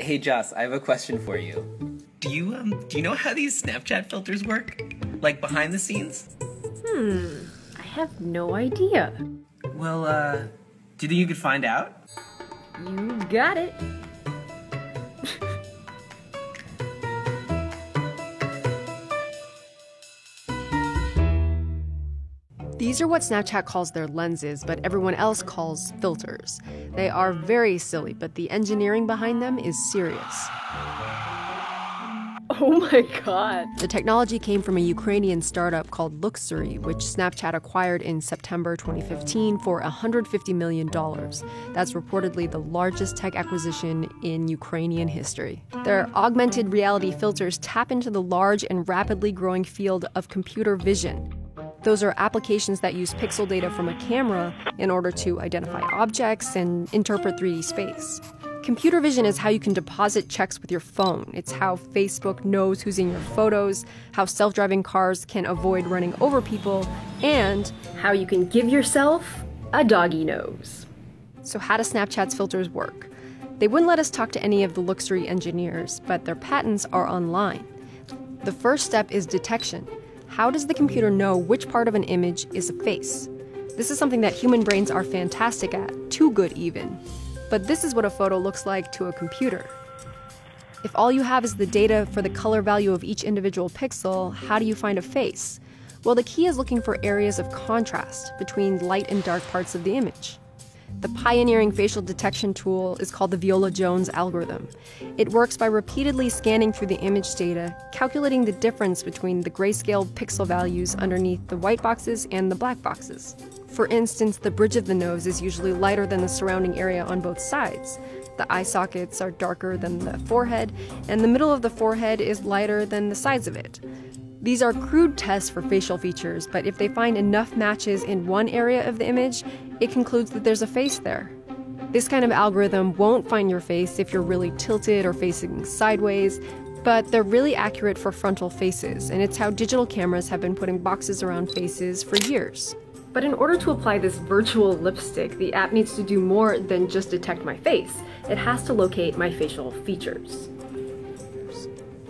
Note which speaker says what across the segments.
Speaker 1: Hey Joss, I have a question for you. Do you know how these Snapchat filters work? Like behind the scenes?
Speaker 2: I have no idea.
Speaker 1: Well, do you think you could find out?
Speaker 2: You got it.
Speaker 3: These are what Snapchat calls their lenses, but everyone else calls filters. They are very silly, but the engineering behind them is serious.
Speaker 2: Oh my god.
Speaker 3: The technology came from a Ukrainian startup called Luxury, which Snapchat acquired in September 2015 for $150 million. That's reportedly the largest tech acquisition in Ukrainian history. Their augmented reality filters tap into the large and rapidly growing field of computer vision. Those are applications that use pixel data from a camera in order to identify objects and interpret 3D space. Computer vision is how you can deposit checks with your phone. It's how Facebook knows who's in your photos, how self-driving cars can avoid running over people, and
Speaker 2: how you can give yourself a doggy nose.
Speaker 3: So how do Snapchat's filters work? They wouldn't let us talk to any of the Luxury engineers, but their patents are online. The first step is detection. How does the computer know which part of an image is a face? This is something that human brains are fantastic at, too good even. But this is what a photo looks like to a computer. If all you have is the data for the color value of each individual pixel, how do you find a face? Well, the key is looking for areas of contrast between light and dark parts of the image. The pioneering facial detection tool is called the Viola-Jones algorithm. It works by repeatedly scanning through the image data, calculating the difference between the grayscale pixel values underneath the white boxes and the black boxes. For instance, the bridge of the nose is usually lighter than the surrounding area on both sides. The eye sockets are darker than the forehead, and the middle of the forehead is lighter than the sides of it. These are crude tests for facial features, but if they find enough matches in one area of the image, it concludes that there's a face there. This kind of algorithm won't find your face if you're really tilted or facing sideways, but they're really accurate for frontal faces, and it's how digital cameras have been putting boxes around faces for years.
Speaker 2: But in order to apply this virtual lipstick, the app needs to do more than just detect my face. It has to locate my facial features.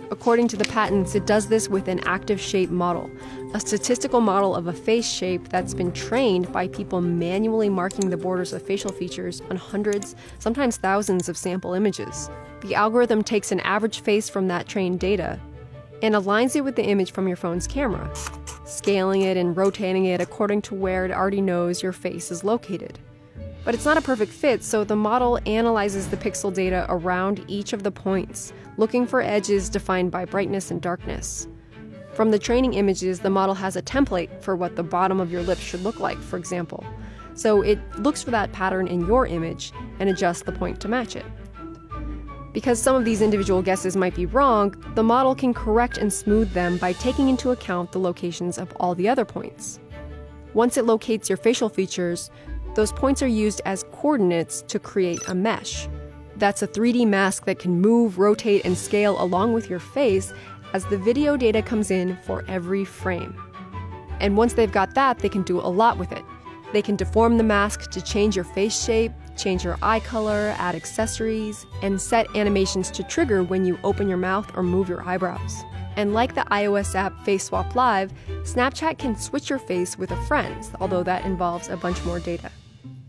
Speaker 3: According to the patents, it does this with an active shape model, a statistical model of a face shape that's been trained by people manually marking the borders of facial features on hundreds, sometimes thousands of sample images. The algorithm takes an average face from that trained data and aligns it with the image from your phone's camera, scaling it and rotating it according to where it already knows your face is located. But it's not a perfect fit, so the model analyzes the pixel data around each of the points, looking for edges defined by brightness and darkness. From the training images, the model has a template for what the bottom of your lip should look like, for example. So it looks for that pattern in your image and adjusts the point to match it. Because some of these individual guesses might be wrong, the model can correct and smooth them by taking into account the locations of all the other points. Once it locates your facial features, those points are used as coordinates to create a mesh. That's a 3D mask that can move, rotate, and scale along with your face as the video data comes in for every frame. And once they've got that, they can do a lot with it. They can deform the mask to change your face shape, change your eye color, add accessories, and set animations to trigger when you open your mouth or move your eyebrows. And like the iOS app Face Swap Live, Snapchat can switch your face with a friend's, although that involves a bunch more data.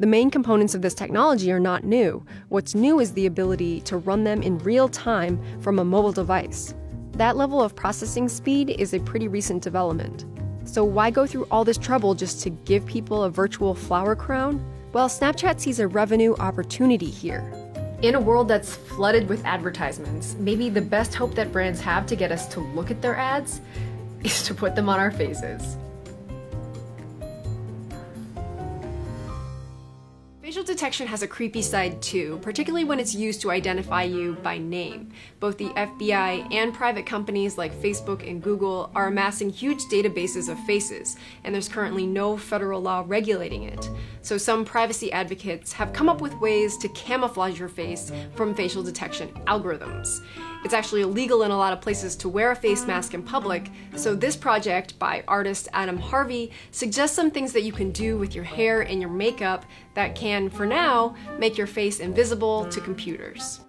Speaker 3: The main components of this technology are not new. What's new is the ability to run them in real time from a mobile device. That level of processing speed is a pretty recent development. So why go through all this trouble just to give people a virtual flower crown? Well, Snapchat sees a revenue opportunity here.
Speaker 2: In a world that's flooded with advertisements, maybe the best hope that brands have to get us to look at their ads is to put them on our faces.
Speaker 3: Facial detection has a creepy side too, particularly when it's used to identify you by name. Both the FBI and private companies like Facebook and Google are amassing huge databases of faces, and there's currently no federal law regulating it. So some privacy advocates have come up with ways to camouflage your face from facial detection algorithms. It's actually illegal in a lot of places to wear a face mask in public, so this project by artist Adam Harvey suggests some things that you can do with your hair and your makeup that can, for now, make your face invisible to computers.